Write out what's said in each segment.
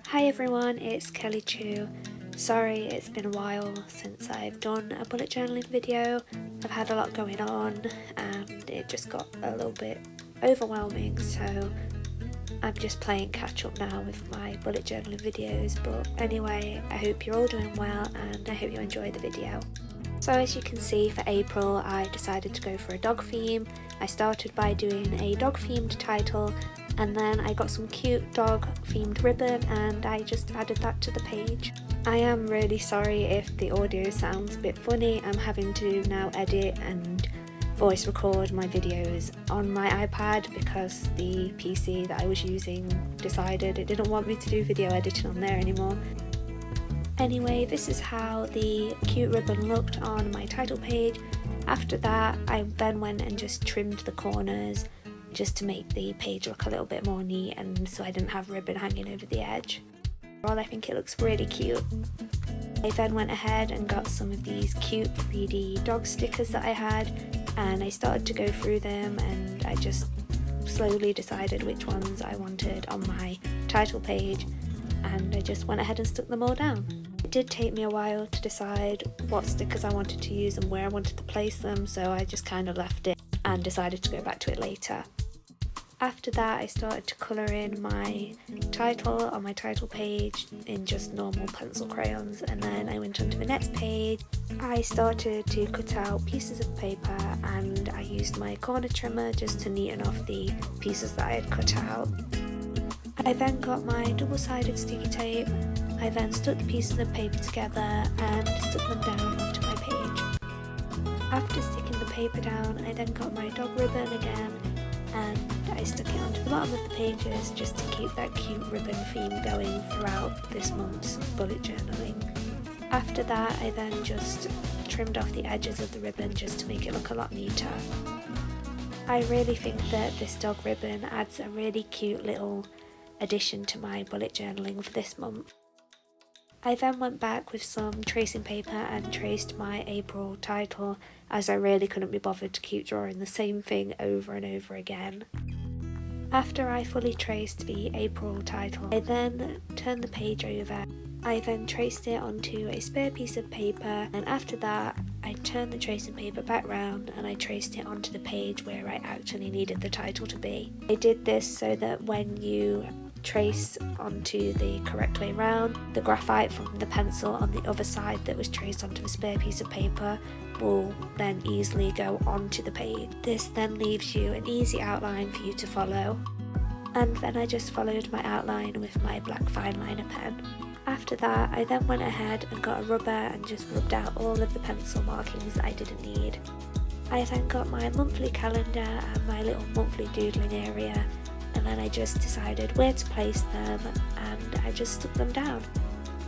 Hi everyone, it's Kelly Chu. Sorry it's been a while since I've done a bullet journaling video. I've had a lot going on and it just got a little bit overwhelming, so I'm just playing catch up now with my bullet journaling videos. But anyway, I hope you're all doing well and I hope you enjoy the video. So as you can see, for April I decided to go for a dog theme. I started by doing a dog themed title, and then I got some cute dog themed ribbon and I just added that to the page. I am really sorry if the audio sounds a bit funny. I'm having to now edit and voice record my videos on my iPad because the PC that I was using decided it didn't want me to do video editing on there anymore. Anyway, this is how the cute ribbon looked on my title page. After that, I then went and just trimmed the corners just to make the page look a little bit more neat and so I didn't have ribbon hanging over the edge. Overall, I think it looks really cute. I then went ahead and got some of these cute 3D dog stickers that I had, and I started to go through them and I just slowly decided which ones I wanted on my title page, and I just went ahead and stuck them all down. It did take me a while to decide what stickers I wanted to use and where I wanted to place them, so I just kind of left it and decided to go back to it later. After that, I started to colour in my title on my title page in just normal pencil crayons, and then I went on to the next page. I started to cut out pieces of paper and I used my corner trimmer just to neaten off the pieces that I had cut out. I then got my double-sided sticky tape. I then stuck the pieces of paper together and stuck them down onto my page. After sticking the paper down, I then got my dog ribbon again and I stuck it onto the bottom of the pages just to keep that cute ribbon theme going throughout this month's bullet journaling. After that, I then just trimmed off the edges of the ribbon just to make it look a lot neater. I really think that this dog ribbon adds a really cute little addition to my bullet journaling for this month. I then went back with some tracing paper and traced my April title, as I really couldn't be bothered to keep drawing the same thing over and over again. After I fully traced the April title, I then turned the page over. I then traced it onto a spare piece of paper, and after that I turned the tracing paper back round and I traced it onto the page where I actually needed the title to be. I did this so that when you trace onto the correct way round, the graphite from the pencil on the other side that was traced onto the spare piece of paper will then easily go onto the page. This then leaves you an easy outline for you to follow. And then I just followed my outline with my black fine liner pen. After that, I then went ahead and got a rubber and just rubbed out all of the pencil markings that I didn't need. I then got my monthly calendar and my little monthly doodling area, and then I just decided where to place them and I just stuck them down.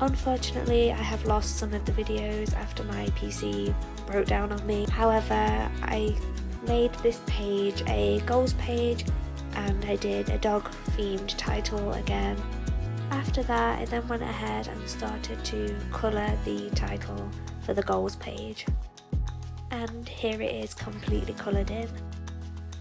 Unfortunately, I have lost some of the videos after my PC broke down on me. However, I made this page a goals page and I did a dog themed title again. After that, I then went ahead and started to colour the title for the goals page, and here it is completely coloured in.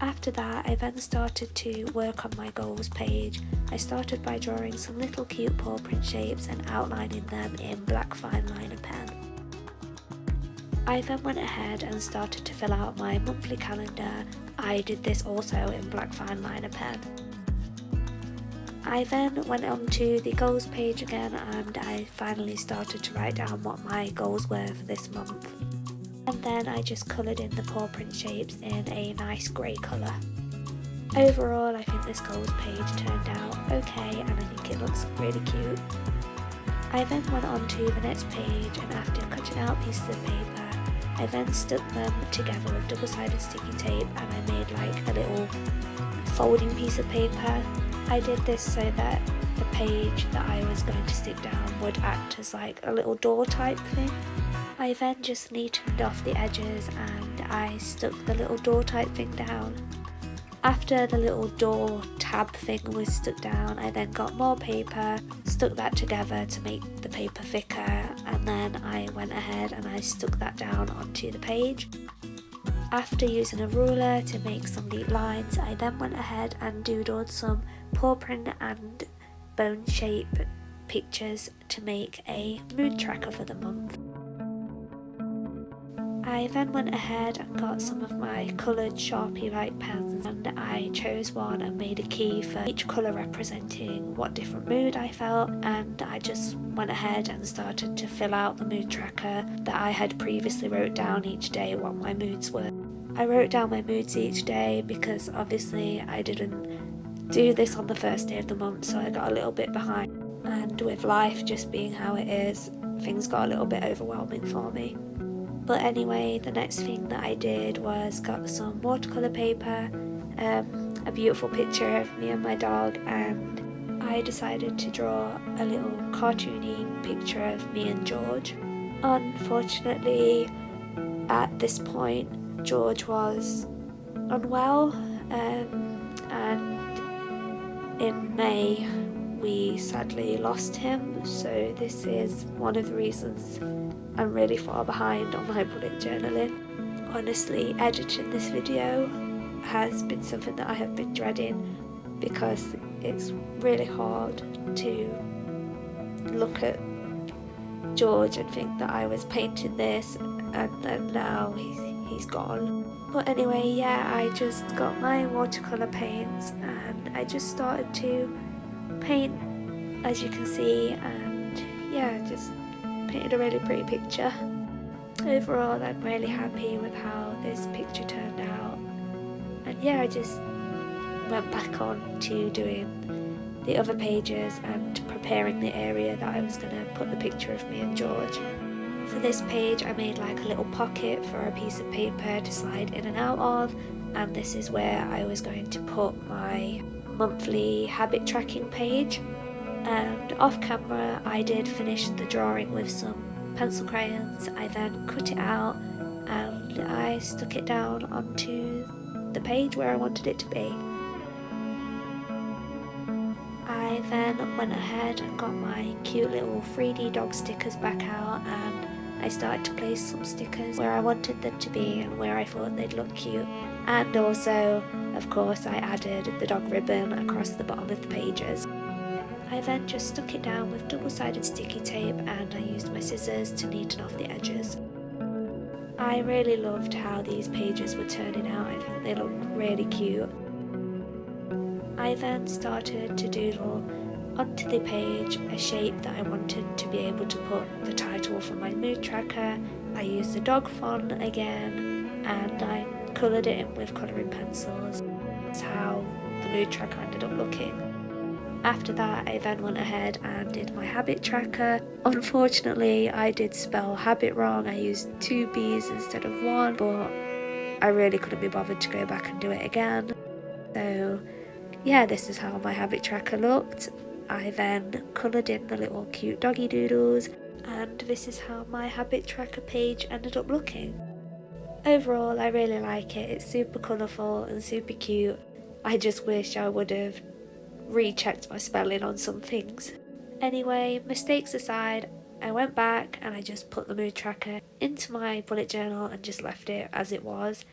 After that, I then started to work on my goals page. I started by drawing some little cute paw print shapes and outlining them in black fine liner pen. I then went ahead and started to fill out my monthly calendar. I did this also in black fine liner pen. I then went on to the goals page again and I finally started to write down what my goals were for this month. And then I just coloured in the paw print shapes in a nice grey colour. Overall, I think this goals page turned out okay and I think it looks really cute. I then went on to the next page and after cutting out pieces of paper, I then stuck them together with double-sided sticky tape and I made like a little folding piece of paper. I did this so that the page that I was going to stick down would act as like a little door type thing. I then just neatened off the edges and I stuck the little door type thing down. After the little door tab thing was stuck down, I then got more paper, stuck that together to make the paper thicker, and then I went ahead and I stuck that down onto the page. After using a ruler to make some neat lines, I then went ahead and doodled some paw print and bone shape pictures to make a mood tracker for the month. I then went ahead and got some of my coloured Sharpie-like pens, and I chose one and made a key for each colour representing what different mood I felt, and I just went ahead and started to fill out the mood tracker that I had previously wrote down each day what my moods were. I wrote down my moods each day because obviously I didn't do this on the first day of the month, so I got a little bit behind, and with life just being how it is, things got a little bit overwhelming for me. But anyway, the next thing that I did was got some watercolour paper, a beautiful picture of me and my dog, and I decided to draw a little cartoony picture of me and George. Unfortunately, at this point, George was unwell, and in May we sadly lost him, so this is one of the reasons I'm really far behind on my bullet journaling. Honestly, editing this video has been something that I have been dreading because it's really hard to look at George and think that I was painting this and then now he's gone. But anyway, yeah, I just got my watercolour paints and I just started to paint, as you can see, and yeah, just painted a really pretty picture. Overall, I'm really happy with how this picture turned out, and yeah, I just went back on to doing the other pages and preparing the area that I was going to put the picture of me and George. For this page I made like a little pocket for a piece of paper to slide in and out of, and this is where I was going to put my monthly habit tracking page. And off camera I did finish the drawing with some pencil crayons. I then cut it out and I stuck it down onto the page where I wanted it to be. I then went ahead and got my cute little 3D dog stickers back out, and I started to place some stickers where I wanted them to be and where I thought they'd look cute. And also, of course, I added the dog ribbon across the bottom of the pages. I then just stuck it down with double-sided sticky tape and I used my scissors to neaten off the edges. I really loved how these pages were turning out. I think they looked really cute. I then started to doodle onto the page a shape that I wanted to be able to put the title for my mood tracker. I used the dog font again and I coloured it in with colouring pencils. That's how the mood tracker ended up looking. After that, I then went ahead and did my habit tracker. Unfortunately, I did spell habit wrong. I used 2 B's instead of 1, but I really couldn't be bothered to go back and do it again. So yeah, this is how my habit tracker looked. I then coloured in the little cute doggy doodles, and this is how my habit tracker page ended up looking. Overall, I really like it. It's super colourful and super cute. I just wish I would have rechecked my spelling on some things. Anyway, mistakes aside, I went back and I just put the mood tracker into my bullet journal and just left it as it was.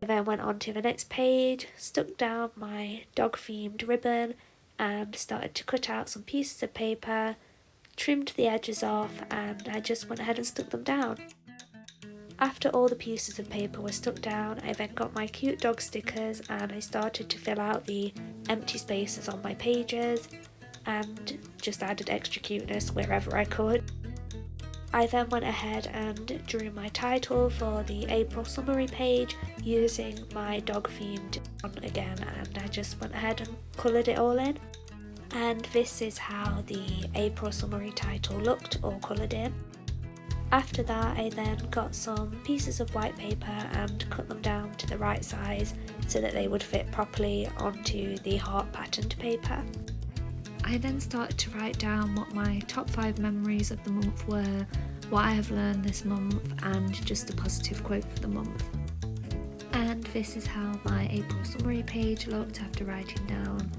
I then went on to the next page, stuck down my dog themed ribbon and started to cut out some pieces of paper, trimmed the edges off, and I just went ahead and stuck them down. After all the pieces of paper were stuck down, I then got my cute dog stickers and I started to fill out the empty spaces on my pages and just added extra cuteness wherever I could. I then went ahead and drew my title for the April summary page using my dog themed font again, and I just went ahead and coloured it all in. And this is how the April summary title looked all coloured in. After that, I then got some pieces of white paper and cut them down to the right size so that they would fit properly onto the heart patterned paper. I then started to write down what my top 5 memories of the month were, what I have learned this month, and just a positive quote for the month. And this is how my April summary page looked after writing down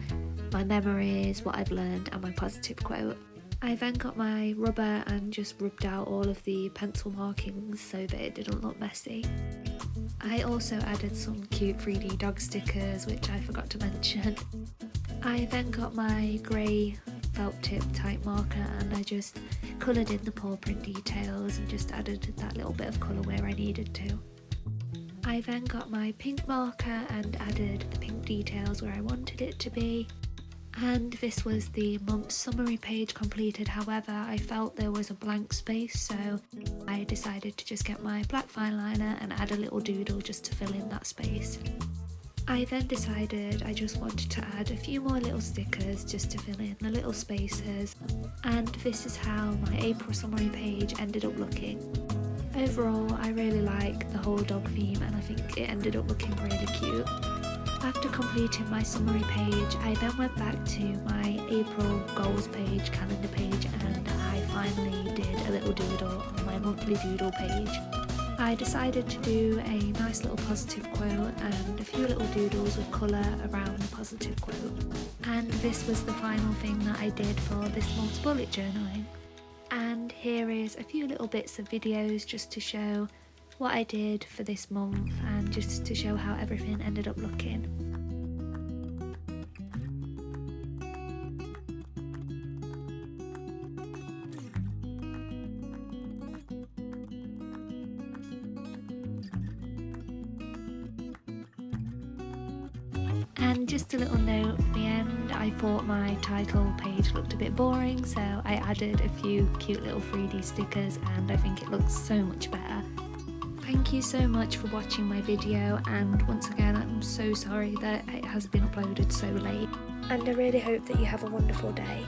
my memories, what I've learned, and my positive quote. I then got my rubber and just rubbed out all of the pencil markings so that it didn't look messy. I also added some cute 3D dog stickers, which I forgot to mention. I then got my grey felt tip type marker and I just coloured in the paw print details and just added that little bit of colour where I needed to. I then got my pink marker and added the pink details where I wanted it to be. And this was the month's summary page completed. However, I felt there was a blank space, so I decided to just get my black fine liner and add a little doodle just to fill in that space. I then decided I just wanted to add a few more little stickers just to fill in the little spaces, and this is how my April summary page ended up looking. Overall, I really like the whole dog theme and I think it ended up looking really cute. After completing my summary page, I then went back to my April goals page, calendar page, and I finally did a little doodle on my monthly doodle page. I decided to do a nice little positive quote and a few little doodles with colour around the positive quote. And this was the final thing that I did for this month's bullet journaling. And here is a few little bits of videos just to show what I did for this month and just to show how everything ended up looking. And just a little note at the end, I thought my title page looked a bit boring, so I added a few cute little 3D stickers and I think it looks so much better. Thank you so much for watching my video, and once again I'm so sorry that it has been uploaded so late. And I really hope that you have a wonderful day.